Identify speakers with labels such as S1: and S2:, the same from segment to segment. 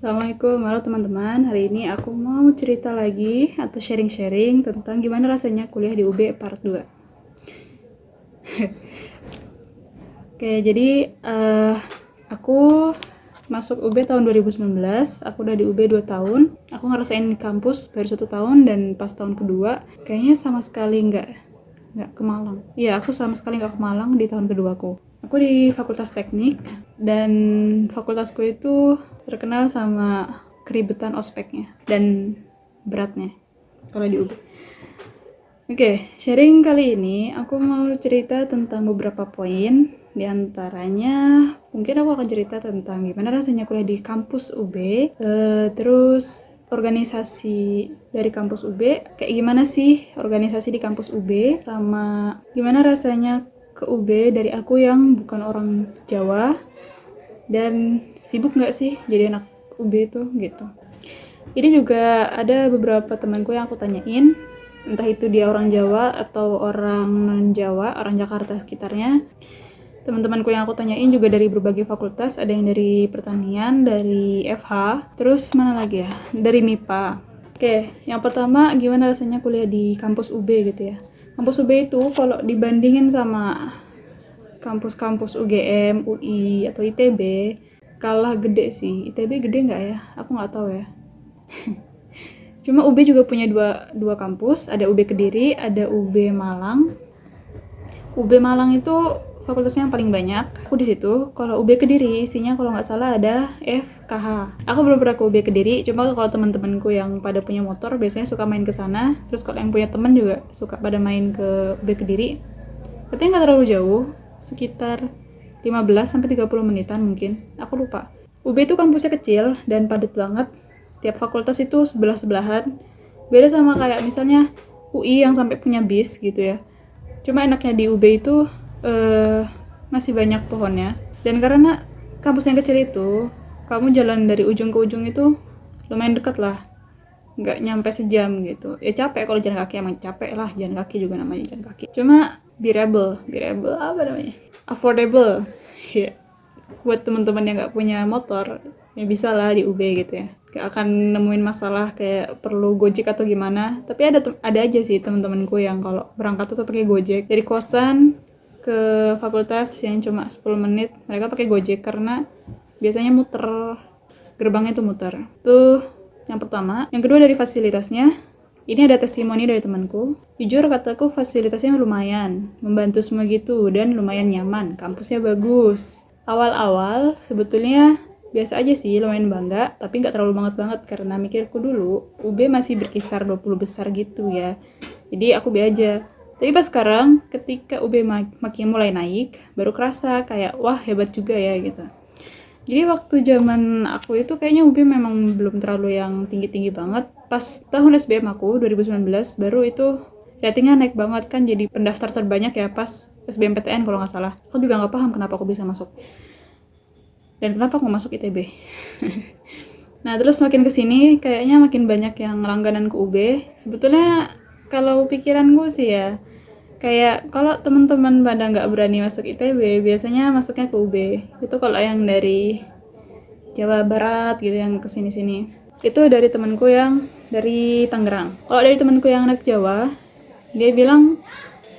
S1: Assalamualaikum, halo teman-teman. Hari ini aku mau cerita lagi atau sharing-sharing tentang gimana rasanya kuliah di UB part 2. Oke, jadi aku masuk UB tahun 2019. Aku udah di UB 2 tahun. Aku ngerasain di kampus baru 1 tahun, dan pas tahun kedua kayaknya sama sekali nggak ke Malang. Iya, aku sama sekali nggak ke Malang di tahun kedua aku. Aku di Fakultas Teknik, dan fakultasku itu terkenal sama keribetan ospeknya dan beratnya kalau di UB. Oke, sharing kali ini aku mau cerita tentang beberapa poin. Di antaranya mungkin aku akan cerita tentang gimana rasanya kuliah di kampus UB, terus organisasi dari kampus UB, kayak gimana sih organisasi di kampus UB, sama gimana rasanya ke UB dari aku yang bukan orang Jawa, dan sibuk nggak sih jadi anak UB itu gitu. Ini juga ada beberapa temanku yang aku tanyain, entah itu dia orang Jawa atau orang non-Jawa, orang Jakarta sekitarnya. Teman-temanku yang aku tanyain juga dari berbagai fakultas, ada yang dari pertanian, dari FH, terus mana lagi ya, dari MIPA. Oke, yang pertama gimana rasanya kuliah di kampus UB gitu ya. Kampus UB itu kalau dibandingin sama kampus-kampus UGM, UI, atau ITB, kalah gede sih. ITB gede nggak ya? Aku nggak tahu ya. Cuma UB juga punya dua kampus, ada UB Kediri, ada UB Malang. UB Malang itu fakultasnya yang paling banyak. Aku di situ. Kalau UB Kediri isinya kalau nggak salah ada FKH. Aku belum pernah ke UB Kediri, cuma kalau teman-temanku yang pada punya motor biasanya suka main ke sana. Terus kalau yang punya teman juga suka pada main ke UB Kediri. Tapi nggak terlalu jauh, sekitar 15 sampai 30 menitan mungkin. Aku lupa. UB itu kampusnya kecil dan padat banget. Tiap fakultas itu sebelah-sebelahan. Beda sama kayak misalnya UI yang sampai punya bis gitu ya. Cuma enaknya di UB itu masih banyak pohonnya. Dan karena kampus yang kecil itu, kamu jalan dari ujung ke ujung itu lumayan dekat lah. Nggak nyampe sejam gitu. Ya capek kalau jalan kaki, emang capek lah. Jalan kaki juga namanya jalan kaki. Cuma bearable apa namanya? Affordable. Ya. Buat teman-teman yang nggak punya motor, ya bisa lah di UB gitu ya. Gak akan nemuin masalah kayak perlu Gojek atau gimana. Tapi ada aja sih teman-temanku yang kalau berangkat tuh pakai Gojek dari kosan ke fakultas yang cuma 10 menit, mereka pakai Gojek karena biasanya muter, gerbangnya tuh muter. Tuh yang pertama. Yang kedua dari fasilitasnya. Ini ada testimoni dari temanku. Jujur kataku fasilitasnya lumayan, membantu semua gitu, dan lumayan nyaman. Kampusnya bagus. Awal-awal sebetulnya biasa aja sih, lumayan bangga, tapi nggak terlalu banget karena mikirku dulu UB masih berkisar 20 besar gitu ya. Jadi aku B aja. Tapi pas sekarang ketika UB makin mulai naik, baru kerasa kayak wah hebat juga ya gitu. Jadi waktu zaman aku itu kayaknya UB memang belum terlalu yang tinggi-tinggi banget. Pas tahun SBM aku 2019 baru itu ratingnya naik banget kan, jadi pendaftar terbanyak ya pas SBMPTN kalau nggak salah. Aku juga nggak paham kenapa aku bisa masuk. Dan kenapa aku masuk ITB. Nah terus makin kesini kayaknya makin banyak yang langganan ke UB. Sebetulnya kalau pikiranku sih ya, kayak kalau teman-teman pada nggak berani masuk ITB, biasanya masuknya ke UB. Itu kalau yang dari Jawa Barat gitu yang kesini-sini. Itu dari temanku yang dari Tangerang. Kalau dari temanku yang anak Jawa, dia bilang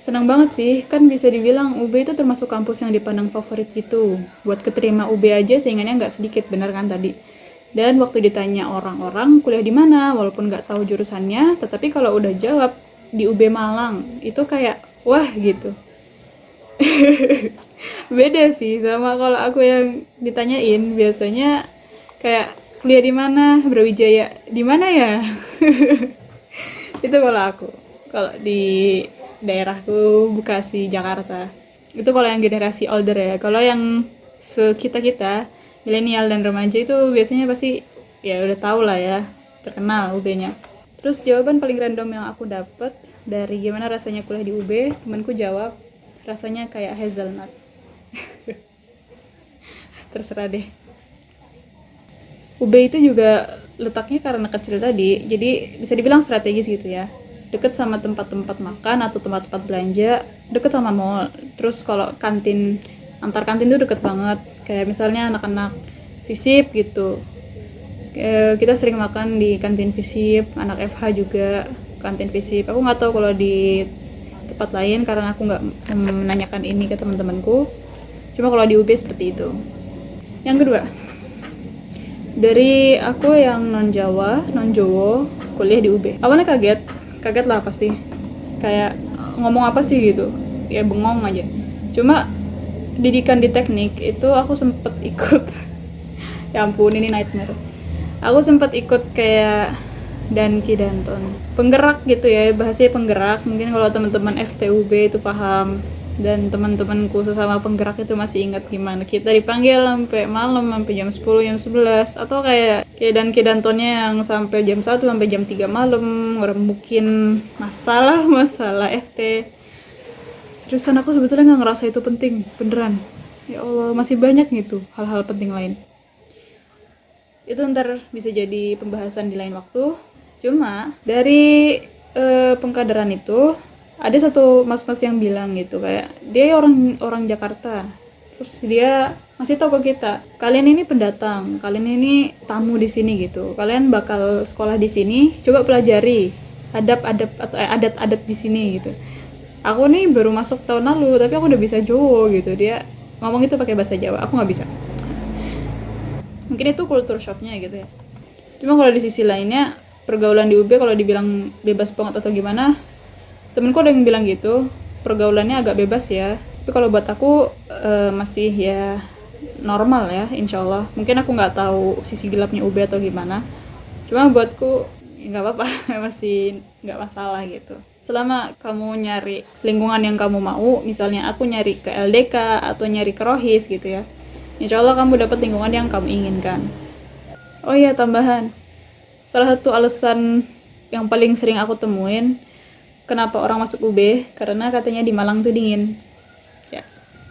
S1: senang banget sih, kan bisa dibilang UB itu termasuk kampus yang dipandang favorit gitu. Buat keterima UB aja saingannya nggak sedikit, benar kan tadi? Dan waktu ditanya orang-orang kuliah di mana, walaupun nggak tahu jurusannya, tetapi kalau udah jawab di UB Malang, itu kayak wah gitu. Beda sih sama kalau aku yang ditanyain biasanya kayak kuliah di mana, Brawijaya di mana ya. Itu kalau aku. Kalau di daerahku Bekasi, Jakarta, itu kalau yang generasi older ya. Kalau yang sekitar kita milenial dan remaja itu biasanya pasti ya udah tau lah ya, terkenal UB-nya. Terus jawaban paling random yang aku dapet dari gimana rasanya kuliah di UB, temanku jawab rasanya kayak hazelnut. Terserah deh. UB itu juga letaknya karena kecil tadi, jadi bisa dibilang strategis gitu ya. Deket sama tempat-tempat makan atau tempat-tempat belanja, deket sama mall. Terus kalau kantin, antar kantin tuh deket banget. Kayak misalnya anak-anak FISIP gitu, Kita sering makan di kantin FISIP, anak FH juga kantin FISIP. Aku nggak tahu kalau di tempat lain karena aku nggak menanyakan ini ke teman-temanku. Cuma kalau di UB seperti itu. Yang kedua, dari aku yang non Jowo, kuliah di UB. Awalnya kaget lah pasti. Kayak ngomong apa sih gitu, ya bengong aja. Cuma didikan di teknik itu aku sempet ikut. Ya ampun, ini nightmare. Aku sempat ikut kayak Danki Danton, penggerak gitu ya, bahasanya penggerak. Mungkin kalau teman-teman FTUB itu paham, dan teman-temanku sesama penggerak itu masih ingat gimana kita dipanggil sampai malam, sampai jam 10, jam 11, atau kayak Danki Dantonnya yang sampai jam 1 sampai jam 3 malam ngerembukin masalah FT. Seriusan, aku sebetulnya nggak ngerasa itu penting, beneran. Ya Allah, masih banyak gitu hal-hal penting lain. Itu ntar bisa jadi pembahasan di lain waktu. Cuma dari pengkaderan itu ada satu mas-mas yang bilang gitu, kayak dia orang Jakarta, terus dia ngasih tahu ke kita, kalian ini pendatang, kalian ini tamu di sini gitu, kalian bakal sekolah di sini, coba pelajari adat-adat di sini gitu. Aku nih baru masuk tahun lalu tapi aku udah bisa Jowo gitu. Dia ngomong itu pakai bahasa Jawa, aku nggak bisa. Mungkin itu culture shocknya gitu ya. Cuma kalau di sisi lainnya, pergaulan di UB kalau dibilang bebas banget atau gimana, temenku ada yang bilang gitu, pergaulannya agak bebas ya. Tapi kalau buat aku masih ya normal ya, insya Allah. Mungkin aku nggak tahu sisi gelapnya UB atau gimana. Cuma buatku nggak apa-apa, masih nggak masalah gitu. Selama kamu nyari lingkungan yang kamu mau, misalnya aku nyari ke LDK atau nyari ke Rohis gitu ya, insya Allah kamu dapat lingkungan yang kamu inginkan. Oh iya, tambahan, salah satu alasan yang paling sering aku temuin kenapa orang masuk UB, karena katanya di Malang tuh dingin ya.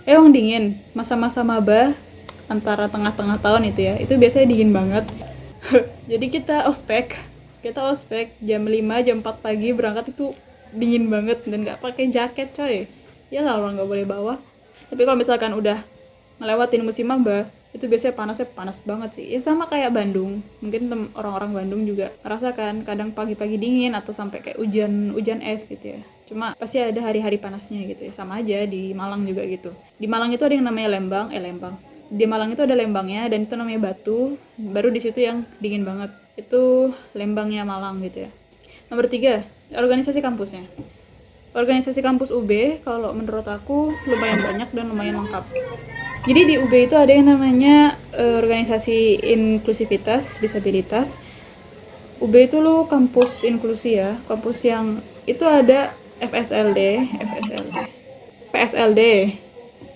S1: Emang dingin, masa-masa maba antara tengah-tengah tahun itu biasanya dingin banget. Jadi kita ospek jam 5, jam 4 pagi berangkat itu dingin banget dan nggak pakai jaket coy. Ya lah, orang nggak boleh bawa. Tapi kalau misalkan udah ngelewatin musim maba, itu biasanya panasnya panas banget sih. Ya sama kayak Bandung. Mungkin orang-orang Bandung juga merasakan kadang pagi-pagi dingin atau sampai kayak hujan es gitu ya. Cuma pasti ada hari-hari panasnya gitu ya. Sama aja di Malang juga gitu. Di Malang itu ada yang namanya Lembang. Di Malang itu ada Lembangnya dan itu namanya Batu. Baru di situ yang dingin banget. Itu Lembangnya Malang gitu ya. Nomor 3, organisasi kampusnya. Organisasi kampus UB kalau menurut aku lumayan banyak dan lumayan lengkap. Jadi di UB itu ada yang namanya organisasi inklusivitas disabilitas. UB itu lo kampus inklusi ya, kampus yang itu ada PSLD,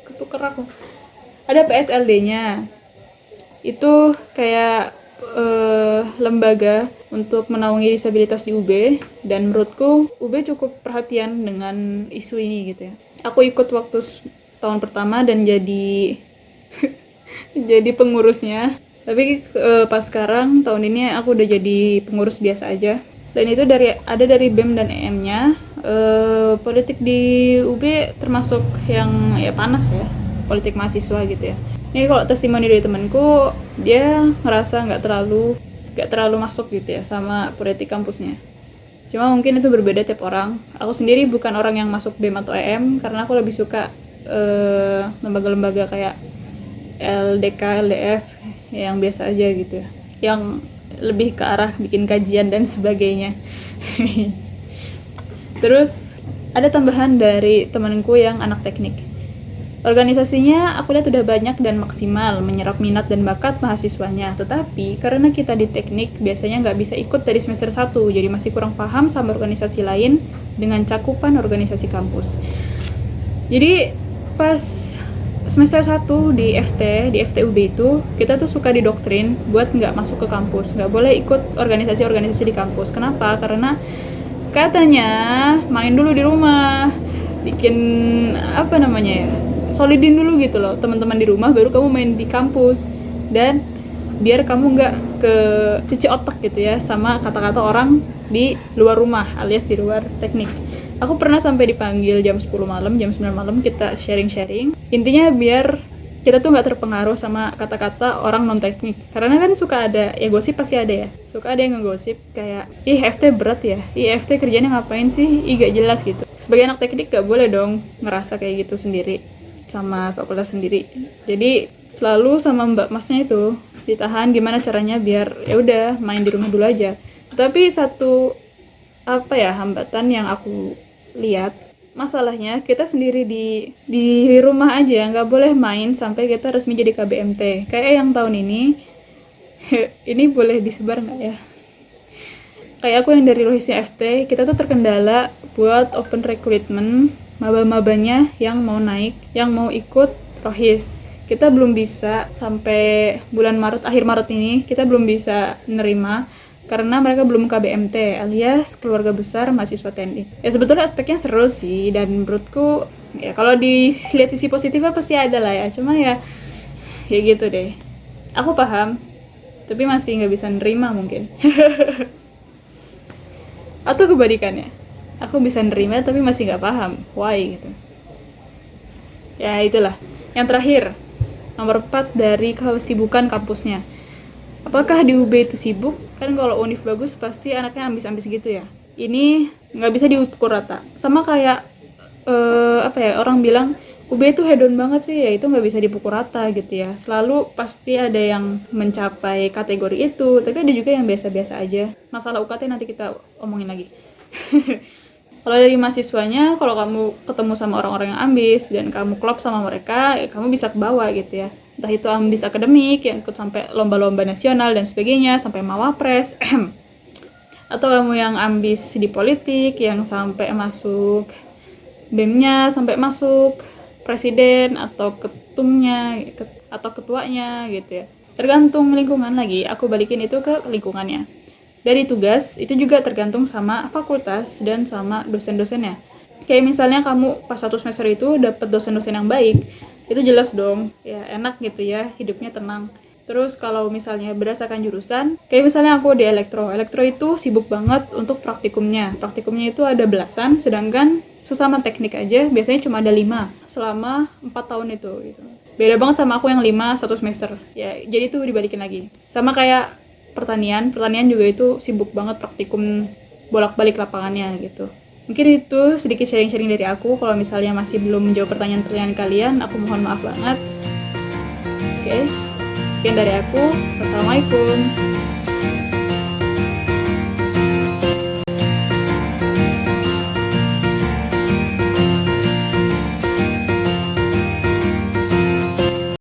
S1: ketuker aku. Ada PSLD-nya. Itu kayak lembaga untuk menaungi disabilitas di UB, dan menurutku UB cukup perhatian dengan isu ini gitu ya. Aku ikut waktu tahun pertama dan jadi jadi pengurusnya. Tapi pas sekarang tahun ini aku udah jadi pengurus biasa aja. Selain itu ada dari BEM dan EM-nya. Politik di UB termasuk yang ya panas ya, politik mahasiswa gitu ya. Ini kalau testimoni dari temanku, dia ngerasa nggak terlalu masuk gitu ya sama politik kampusnya. Cuma mungkin itu berbeda tiap orang. Aku sendiri bukan orang yang masuk BEM atau EM karena aku lebih suka lembaga-lembaga kayak LDK, LDF yang biasa aja gitu ya, yang lebih ke arah bikin kajian dan sebagainya. Terus ada tambahan dari temanku yang anak teknik. Organisasinya aku lihat udah banyak dan maksimal menyerap minat dan bakat mahasiswanya. Tetapi karena kita di teknik biasanya nggak bisa ikut dari semester 1, jadi masih kurang paham sama organisasi lain dengan cakupan organisasi kampus. Jadi pas semester 1 di FTUB itu, kita tuh suka didoktrin buat nggak masuk ke kampus, nggak boleh ikut organisasi-organisasi di kampus. Kenapa? Karena katanya main dulu di rumah, bikin solidin dulu gitu loh teman-teman di rumah, baru kamu main di kampus, dan biar kamu nggak cuci otak gitu ya sama kata-kata orang di luar rumah alias di luar teknik. Aku pernah sampai dipanggil jam 10 malam, jam 9 malam kita sharing-sharing. Intinya biar kita tuh nggak terpengaruh sama kata-kata orang non teknik, karena kan suka ada ya gosip, pasti ada ya, suka ada yang ngegosip kayak ih FT berat ya, ih FT kerjanya ngapain sih, ih gak jelas gitu. Sebagai anak teknik gak boleh dong ngerasa kayak gitu sendiri sama fakultas sendiri. Jadi selalu sama mbak masnya itu ditahan gimana caranya biar ya udah main di rumah dulu aja. Tapi satu hambatan yang aku lihat, masalahnya kita sendiri di rumah aja nggak boleh main sampai kita resmi jadi KBMT. Kayak yang tahun ini ini boleh disebar nggak ya, kayak aku yang dari Rohisi FT, kita tuh terkendala buat open recruitment maba-mabanya yang mau naik, yang mau ikut Rohis. Kita belum bisa sampai bulan Maret, akhir Maret ini kita belum bisa nerima karena mereka belum KBMT alias keluarga besar mahasiswa TNI. Ya sebetulnya aspeknya seru sih, dan menurutku ya kalau dilihat sisi positifnya pasti ada lah ya, cuma ya gitu deh. Aku paham, tapi masih nggak bisa nerima mungkin. Atau kebalikannya, aku bisa nerima tapi masih nggak paham why gitu. Ya itulah. Yang terakhir, nomor 4 dari kesibukan kampusnya. Apakah di UB itu sibuk? Kan kalau univ bagus pasti anaknya ambis-ambis gitu ya. Ini nggak bisa diukur rata. Sama kayak orang bilang UB itu hedon banget sih, ya itu nggak bisa dipukul rata gitu ya. Selalu pasti ada yang mencapai kategori itu, tapi ada juga yang biasa-biasa aja. Masalah UKT nanti kita omongin lagi. Kalau dari mahasiswanya, kalau kamu ketemu sama orang-orang yang ambis dan kamu klop sama mereka, ya kamu bisa ke bawah gitu ya. Entah itu ambis akademik yang ikut sampai lomba-lomba nasional dan sebagainya, sampai mawapres. Atau kamu yang ambis di politik, yang sampai masuk BEM-nya, sampai masuk presiden atau ketumnya atau ketuanya gitu ya. Tergantung lingkungan lagi, aku balikin itu ke lingkungannya. Dari tugas itu juga tergantung sama fakultas dan sama dosen-dosennya. Kayak misalnya kamu pas 1 semester itu dapat dosen-dosen yang baik, itu jelas dong ya enak gitu ya, hidupnya tenang. Terus kalau misalnya berdasarkan jurusan, kayak misalnya aku di elektro itu sibuk banget untuk praktikumnya itu ada belasan, sedangkan sesama teknik aja biasanya cuma ada 5 selama 4 tahun itu gitu. Beda banget sama aku yang 5 1 semester ya, jadi tuh dibalikin lagi. Sama kayak pertanian juga itu sibuk banget praktikum, bolak-balik lapangannya gitu. Mungkin itu sedikit sharing-sharing dari aku. Kalau misalnya masih belum menjawab pertanyaan-pertanyaan kalian, aku mohon maaf banget. Oke, sekian dari aku. Wassalamualaikum.